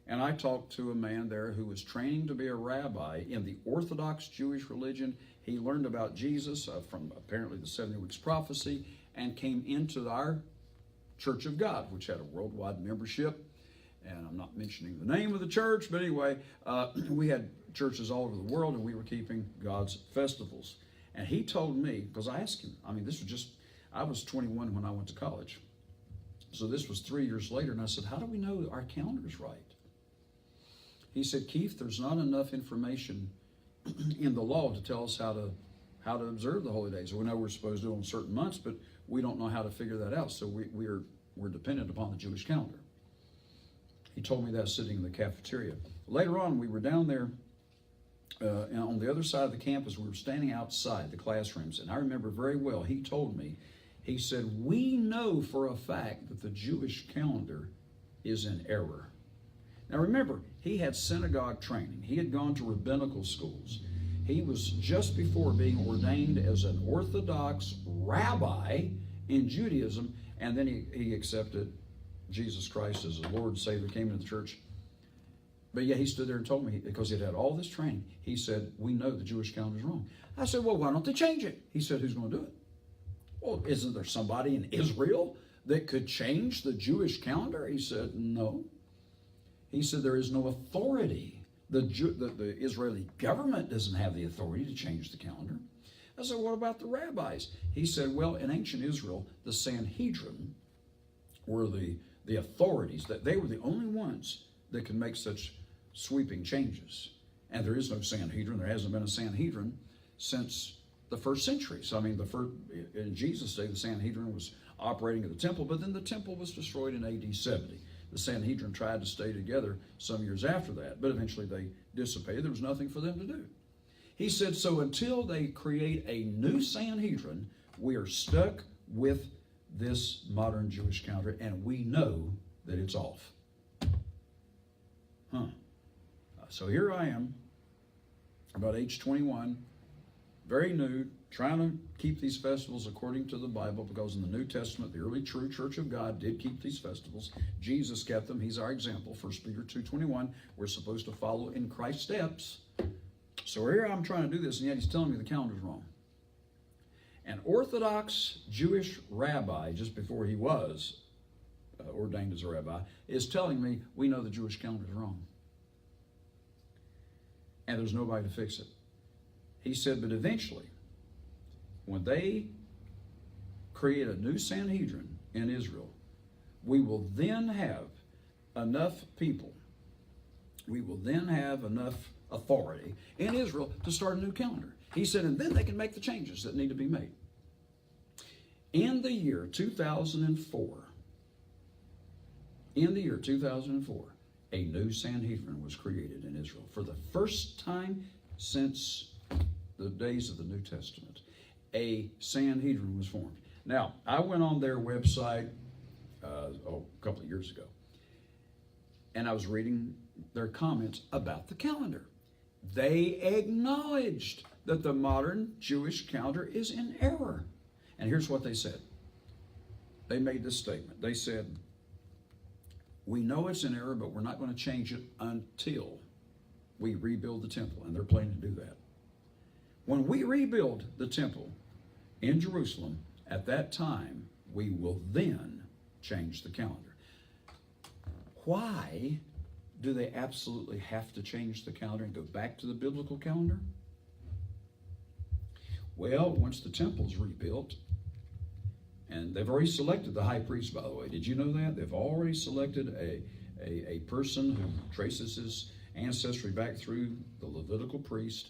and I talked to a man there who was training to be a rabbi in the Orthodox Jewish religion. He learned about Jesus from apparently the 70 Weeks Prophecy, and came into our Church of God, which had a worldwide membership. And I'm not mentioning the name of the church, but anyway, we had churches all over the world, and we were keeping God's festivals. And he told me, because I asked him, I mean, I was 21 when I went to college. So this was 3 years later, and I said, how do we know our calendar's right? He said, Keith, there's not enough information in the law to tell us how to observe the holy days. We know we're supposed to do it on certain months, but we don't know how to figure that out. So we're dependent upon the Jewish calendar. He told me that sitting in the cafeteria. Later on, we were down there and on the other side of the campus. We were standing outside the classrooms, and I remember very well, he told me, he said, we know for a fact that the Jewish calendar is in error. Now remember, he had synagogue training. He had gone to rabbinical schools. He was just before being ordained as an Orthodox rabbi in Judaism, and then he accepted Jesus Christ as the Lord and Savior, came into the church. But yeah, he stood there and told me, because he'd had all this training, he said, we know the Jewish calendar is wrong. I said, well, why don't they change it? He said, who's going to do it? Well, isn't there somebody in Israel that could change the Jewish calendar? He said, no. He said, there is no authority. The Israeli government doesn't have the authority to change the calendar. I said, what about the rabbis? He said, well, in ancient Israel, the Sanhedrin were the authorities, that they were the only ones that could make such sweeping changes. And there is no Sanhedrin. There hasn't been a Sanhedrin since the 1st century. So, I mean, in Jesus' day, the Sanhedrin was operating at the temple, but then the temple was destroyed in AD 70. The Sanhedrin tried to stay together some years after that, but eventually they dissipated. There was nothing for them to do. He said, so until they create a new Sanhedrin, we are stuck with this modern Jewish calendar, and we know that it's off. So here I am, about age 21, very new, trying to keep these festivals according to the Bible, because in the New Testament, the early true Church of God did keep these festivals. Jesus kept them. He's our example. 1 Peter 2:21, we're supposed to follow in Christ's steps. So here I'm trying to do this, and yet he's telling me the calendar's wrong. An Orthodox Jewish rabbi, just before he was ordained as a rabbi, is telling me we know the Jewish calendar is wrong. And there's nobody to fix it. He said, but eventually, when they create a new Sanhedrin in Israel, we will then have enough people, we will then have enough authority in Israel to start a new calendar. He said, and then they can make the changes that need to be made. In the year 2004, a new Sanhedrin was created in Israel. For the first time since the days of the New Testament, a Sanhedrin was formed. Now, I went on their website a couple of years ago, and I was reading their comments about the calendar. They acknowledged that the modern Jewish calendar is in error. And here's what they said. They made this statement. They said, we know it's in error, but we're not going to change it until we rebuild the temple. And they're planning to do that. When we rebuild the temple in Jerusalem, at that time, we will then change the calendar. Why do they absolutely have to change the calendar and go back to the biblical calendar? Well, once the temple's rebuilt, and they've already selected the high priest, by the way. Did you know that? They've already selected a person who traces his ancestry back through the Levitical priest,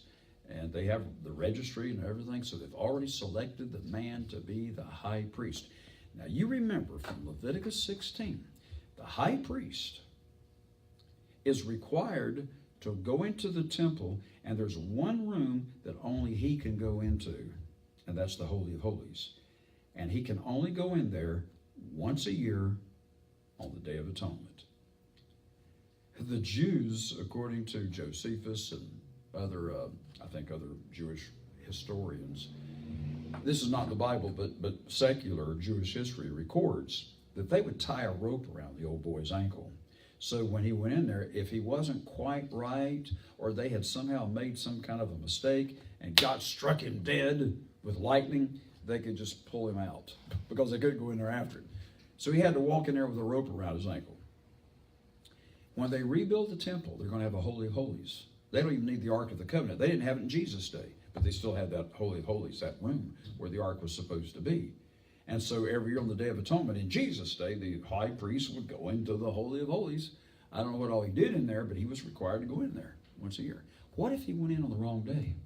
and they have the registry and everything, so they've already selected the man to be the high priest. Now, you remember from Leviticus 16, the high priest is required to go into the temple, and there's one room that only he can go into, and that's the Holy of Holies. And he can only go in there once a year on the Day of Atonement. The Jews, according to Josephus and other, I think other Jewish historians, this is not the Bible, but secular Jewish history records that they would tie a rope around the old boy's ankle. So when he went in there, if he wasn't quite right, or they had somehow made some kind of a mistake and God struck him dead with lightning, they could just pull him out because they couldn't go in there after him. So he had to walk in there with a rope around his ankle. When they rebuild the temple, they're going to have a Holy of Holies. They don't even need the Ark of the Covenant. They didn't have it in Jesus' day, but they still had that Holy of Holies, that room where the Ark was supposed to be. And so every year on the Day of Atonement in Jesus' day, the high priest would go into the Holy of Holies. I don't know what all he did in there, but he was required to go in there once a year. What if he went in on the wrong day?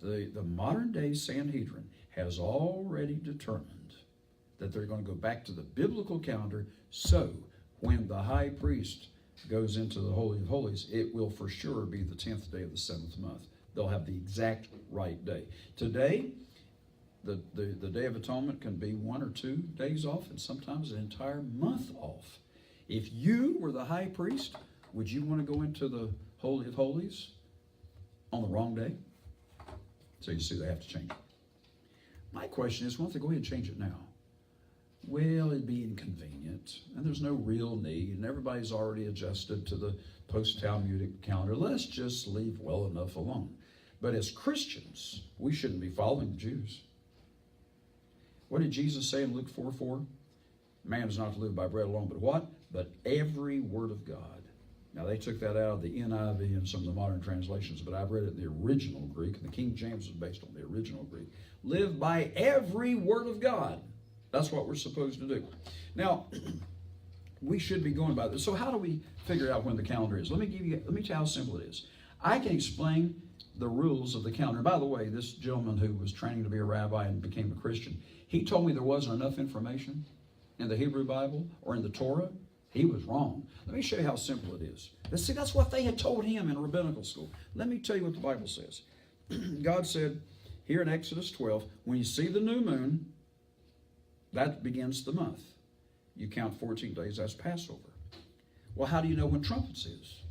The modern day Sanhedrin has already determined that they're going to go back to the biblical calendar, so when the high priest goes into the Holy of Holies, it will for sure be the 10th day of the 7th month. They'll have the exact right day. Today, the Day of Atonement can be 1 or 2 days off, and sometimes an entire month off. If you were the high priest, would you want to go into the Holy of Holies on the wrong day? So you see, they have to change it. My question is, why don't they go ahead and change it now? Well, it'd be inconvenient, and there's no real need, and everybody's already adjusted to the post-Talmudic calendar. Let's just leave well enough alone. But as Christians, we shouldn't be following the Jews. What did Jesus say in Luke 4:4? Man is not to live by bread alone, but what? But every word of God. Now, they took that out of the NIV and some of the modern translations, but I've read it in the original Greek, and the King James is based on the original Greek. Live by every word of God. That's what we're supposed to do. Now, we should be going by this. So how do we figure out when the calendar is? Let me tell you how simple it is. I can explain the rules of the calendar. By the way, this gentleman who was training to be a rabbi and became a Christian, he told me there wasn't enough information in the Hebrew Bible or in the Torah. He was wrong. Let me show you how simple it is. See, that's what they had told him in rabbinical school. Let me tell you what the Bible says. God said here in Exodus 12, when you see the new moon, that begins the month. You count 14 days, that's Passover. Well, how do you know when trumpets is?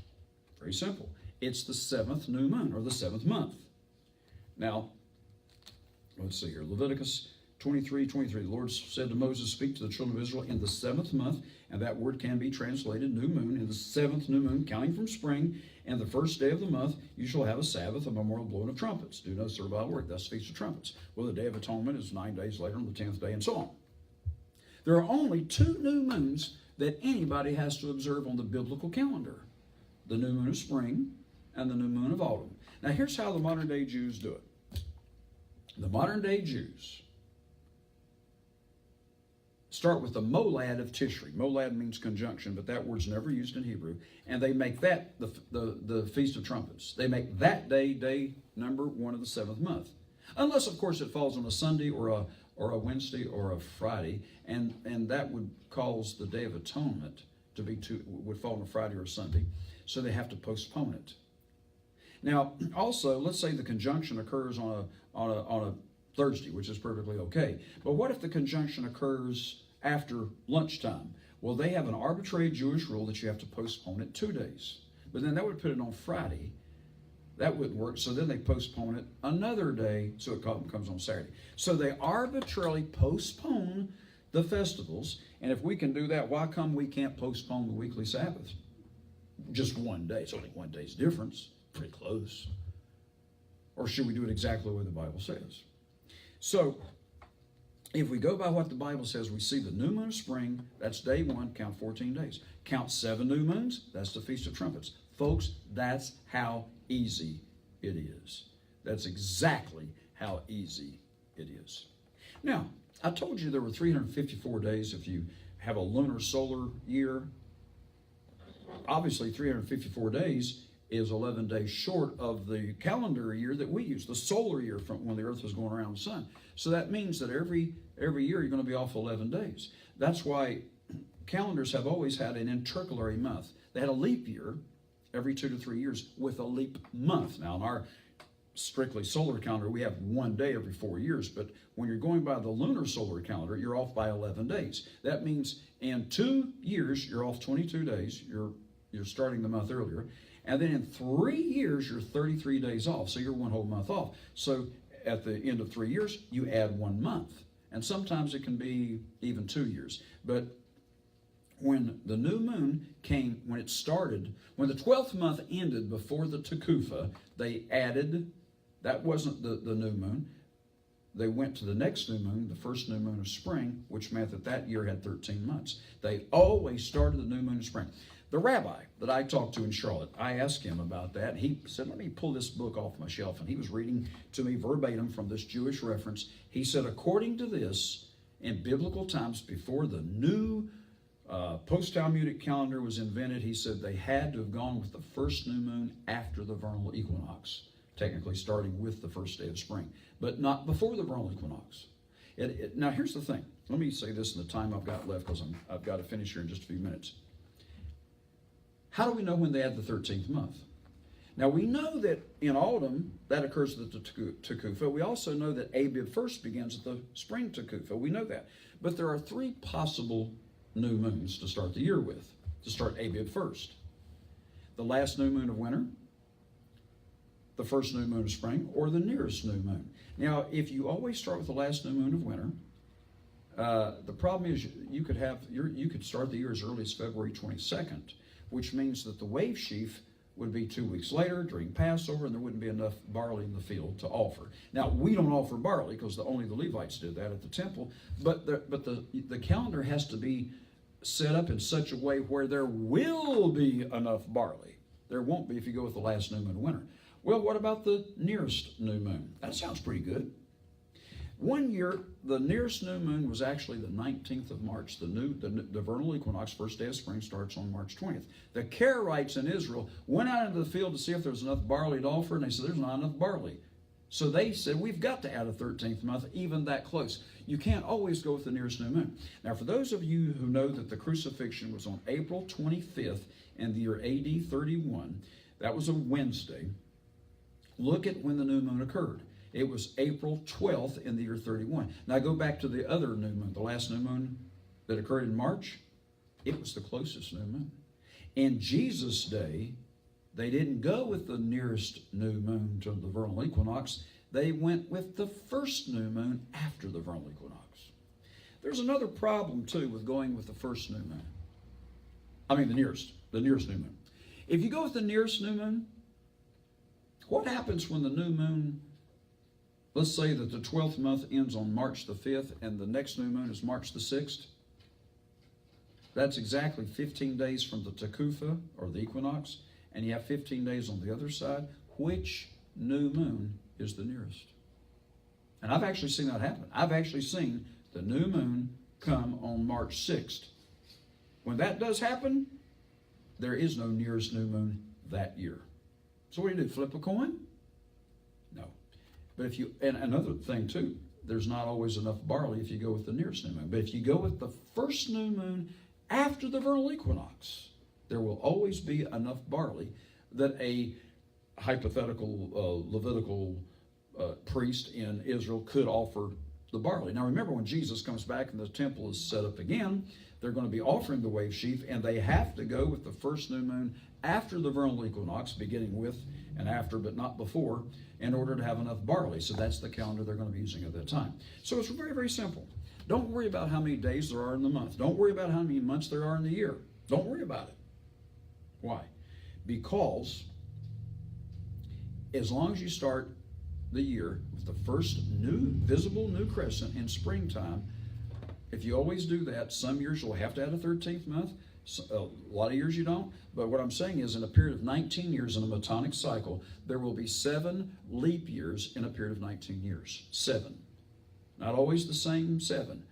Very simple. It's the 7th new moon, or the 7th month. Now, let's see here. Leviticus 23:23. The Lord said to Moses, speak to the children of Israel in the 7th month, and that word can be translated new moon. In the 7th new moon, counting from spring, and the first day of the month, you shall have a Sabbath, a memorial blowing of trumpets. Do no servile work. That's the Feast of Trumpets. Well, the Day of Atonement is 9 days later on the 10th day, and so on. There are only 2 new moons that anybody has to observe on the biblical calendar. The new moon of spring and the new moon of autumn. Now, here's how the modern day Jews do it. The modern day Jews start with the Molad of Tishri. Molad means conjunction, but that word's never used in Hebrew. And they make that the Feast of Trumpets. They make that day number 1 of the 7th month. Unless, of course, it falls on a Sunday or a Wednesday or a Friday, and that would cause the Day of Atonement to be would fall on a Friday or a Sunday, so they have to postpone it. Now, also, let's say the conjunction occurs on a Thursday, which is perfectly okay. But what if the conjunction occurs after lunchtime? Well, they have an arbitrary Jewish rule that you have to postpone it 2 days. But then that would put it on Friday. That wouldn't work, so then they postpone it another day, so it comes on Saturday. So they arbitrarily postpone the festivals, and if we can do that, why come we can't postpone the weekly Sabbath? Just 1 day. It's only 1 day's difference. Pretty close. Or should we do it exactly the way the Bible says? So, if we go by what the Bible says, we see the new moon of spring, that's day 1, count 14 days. Count 7 new moons, that's the Feast of Trumpets. Folks, that's how easy it is. That's exactly how easy it is. Now, I told you there were 354 days if you have a lunar solar year. Obviously, 354 days is 11 days short of the calendar year that we use, the solar year from when the earth was going around the sun. So that means that every year you're going to be off 11 days. That's why calendars have always had an intercalary month. They had a leap year every 2 to 3 years with a leap month. Now, in our strictly solar calendar, we have 1 day every 4 years, but when you're going by the lunar solar calendar, you're off by 11 days. That means in 2 years, you're off 22 days. You're starting the month earlier. And then in 3 years, you're 33 days off. So you're 1 whole month off. So at the end of 3 years, you add 1 month. And sometimes it can be even 2 years. But when the new moon came, when it started, when the 12th month ended before the Tekufa, they added, that wasn't the new moon. They went to the next new moon, the first new moon of spring, which meant that year had 13 months. They always started the new moon of spring. The rabbi that I talked to in Charlotte, I asked him about that. He said, let me pull this book off my shelf. And he was reading to me verbatim from this Jewish reference. He said, according to this, in biblical times, before the new post-Talmudic calendar was invented, he said they had to have gone with the first new moon after the vernal equinox, technically starting with the first day of spring, but not before the vernal equinox. Now, here's the thing. Let me say this in the time I've got left, because I've got to finish here in just a few minutes. How do we know when they add the 13th month? Now, we know that in autumn, that occurs at the Tekufa. We also know that Abib first begins at the spring Tekufa. We know that. But there are 3 possible new moons to start the year with, to start Abib first. The last new moon of winter, the first new moon of spring, or the nearest new moon. Now, if you always start with the last new moon of winter, the problem is you could start the year as early as February 22nd, which means that the wave sheaf would be 2 weeks later during Passover, and there wouldn't be enough barley in the field to offer. Now, we don't offer barley because only the Levites did that at the temple, but the calendar has to be set up in such a way where there will be enough barley. There won't be if you go with the last new moon of winter. Well, what about the nearest new moon? That sounds pretty good. 1 year, the nearest new moon was actually the 19th of March. The vernal equinox, first day of spring, starts on March 20th. The Karaites in Israel went out into the field to see if there was enough barley to offer, and they said, there's not enough barley. So they said, we've got to add a 13th month, even that close. You can't always go with the nearest new moon. Now, for those of you who know that the crucifixion was on April 25th in the year AD 31, that was a Wednesday, look at when the new moon occurred. It was April 12th in the year 31. Now go back to the other new moon, the last new moon that occurred in March. It was the closest new moon. In Jesus' day, they didn't go with the nearest new moon to the vernal equinox. They went with the first new moon after the vernal equinox. There's another problem, too, with going with the first new moon. I mean, the nearest new moon. If you go with the nearest new moon, what happens when the new moon, let's say that the 12th month ends on March the 5th and the next new moon is March the 6th? That's exactly 15 days from the Tekufa, or the equinox, and you have 15 days on the other side. Which new moon is the nearest? And I've actually seen that happen. I've actually seen the new moon come on March 6th. When that does happen, there is no nearest new moon that year. So what do? Flip a coin? No. But if you, and another thing too, there's not always enough barley if you go with the nearest new moon. But if you go with the first new moon after the vernal equinox, there will always be enough barley that a hypothetical Levitical priest in Israel could offer the barley. Now remember, when Jesus comes back and the temple is set up again, they're going to be offering the wave sheaf, and they have to go with the first new moon after the vernal equinox, beginning with and after, but not before, in order to have enough barley. So that's the calendar they're going to be using at that time. So it's very, very simple. Don't worry about how many days there are in the month. Don't worry about how many months there are in the year. Don't worry about it. Why? Because as long as you start the year with the first visible new crescent in springtime, if you always do that, some years you'll have to add a 13th month. A lot of years you don't. But what I'm saying is, in a period of 19 years in a Metonic cycle, there will be 7 leap years in a period of 19 years. 7. Not always the same 7.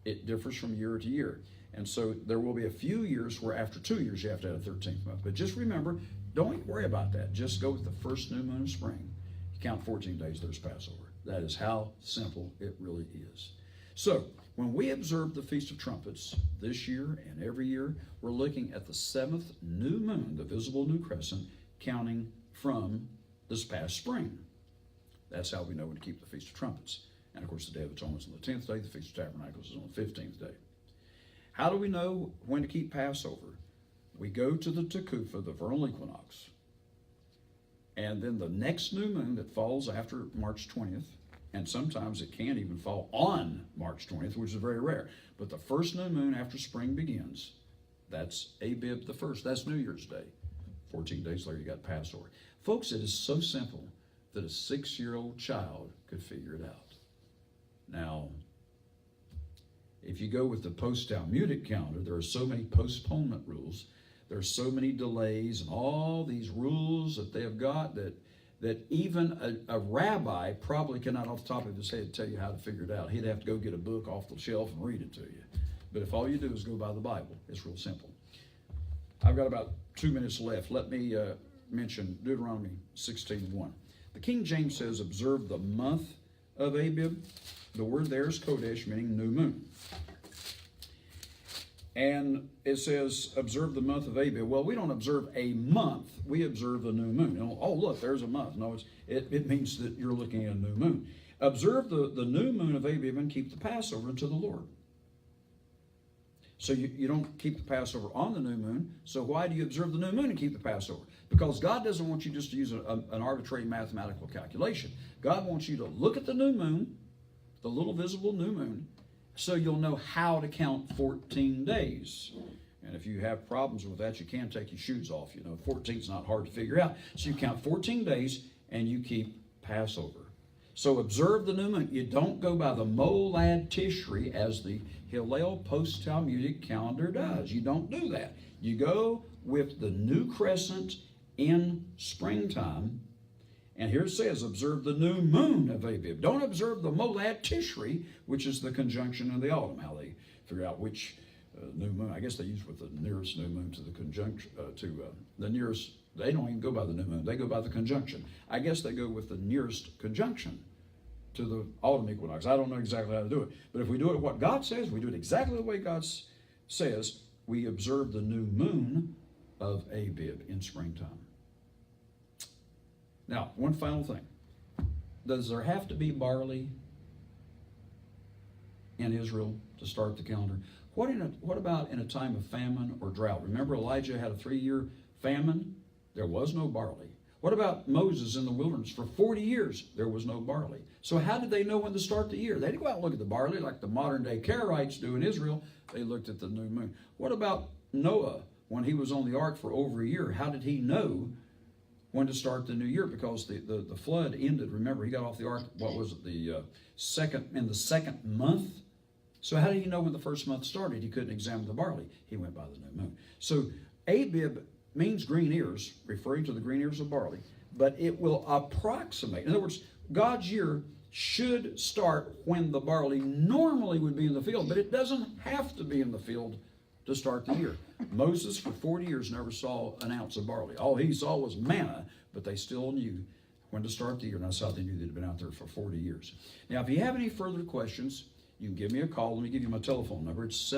It differs from year to year. And so there will be a few years where after 2 years you have to add a 13th month. But just remember, don't worry about that. Just go with the first new moon of spring. You count 14 days, there's Passover. That is how simple it really is. So when we observe the Feast of Trumpets this year and every year, we're looking at the 7th new moon, the visible new crescent, counting from this past spring. That's how we know when to keep the Feast of Trumpets. And of course, the Day of Atonement is on the 10th day. The Feast of Tabernacles is on the 15th day. How do we know when to keep Passover? We go to the Tekufah, the vernal equinox, and then the next new moon that falls after March 20th, and sometimes it can even fall on March 20th, which is very rare. But the first new moon after spring begins, that's Abib the 1st. That's New Year's Day. 14 days later, you got Passover. Folks, it is so simple that a 6-year-old child could figure it out. Now, if you go with the post-Talmudic calendar, there are so many postponement rules. There are so many delays and all these rules that they have got that even a rabbi probably cannot off the top of his head tell you how to figure it out. He'd have to go get a book off the shelf and read it to you. But if all you do is go by the Bible, it's real simple. I've got about 2 minutes left. Let me mention Deuteronomy 16:1. The King James says, observe the month of Abib. The word there is Kodesh, meaning new moon. And it says, observe the month of Abib. Well, we don't observe a month. We observe the new moon. You know, oh, look, there's a month. No, it means that you're looking at a new moon. Observe the new moon of Abib and keep the Passover unto the Lord. So you don't keep the Passover on the new moon. So why do you observe the new moon and keep the Passover? Because God doesn't want you just to use an arbitrary mathematical calculation. God wants you to look at the new moon, the little visible new moon, so you'll know how to count 14 days. And if you have problems with that, you can take your shoes off. You know, 14 is not hard to figure out. So you count 14 days and you keep Passover. So observe the new moon. You don't go by the Molad Tishri as the Hillel post-Talmudic calendar does. You don't do that. You go with the new crescent in springtime. And here it says, observe the new moon of Abib. Don't observe the Molad Tishri, which is the conjunction of the autumn, how they figure out which new moon. I guess they use with the nearest new moon to the conjunction, the nearest. They don't even go by the new moon. They go by the conjunction. I guess they go with the nearest conjunction to the autumn equinox. I don't know exactly how to do it. But if we do it what God says, we do it exactly the way God says, we observe the new moon of Abib in springtime. Now, one final thing. Does there have to be barley in Israel to start the calendar? What about in a time of famine or drought? Remember, Elijah had a 3-year famine? There was no barley. What about Moses in the wilderness? For 40 years, there was no barley. So how did they know when to start the year? They didn't go out and look at the barley like the modern-day Karaites do in Israel. They looked at the new moon. What about Noah when he was on the ark for over a year? How did he know when to start the new year? Because the flood ended. Remember, he got off the ark, what was it, in the second month? So how did he know when the first month started? He couldn't examine the barley. He went by the new moon. So Abib means green ears, referring to the green ears of barley, but it will approximate. In other words, God's year should start when the barley normally would be in the field, but it doesn't have to be in the field to start the year. Moses for 40 years never saw an ounce of barley. All he saw was manna, but they still knew when to start the year, and that's how they knew they'd been out there for 40 years. Now, if you have any further questions, you can give me a call. Let me give you my telephone number. It's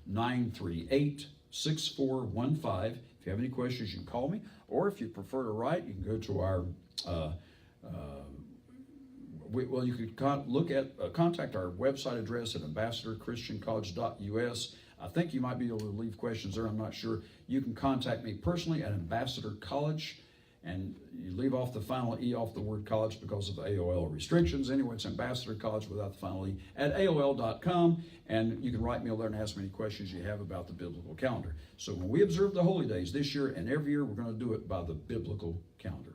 704-938-6415. If you have any questions, you can call me, or if you prefer to write, you can go to our you could contact our website address at ambassadorchristiancollege.us. I think you might be able to leave questions there. I'm not sure. You can contact me personally at Ambassador College, and you leave off the final E off the word college because of the AOL restrictions. Anyway, it's Ambassador College without the final E at AOL.com, and you can write me over there and ask me any questions you have about the biblical calendar. So when we observe the holy days this year and every year, we're going to do it by the biblical calendar.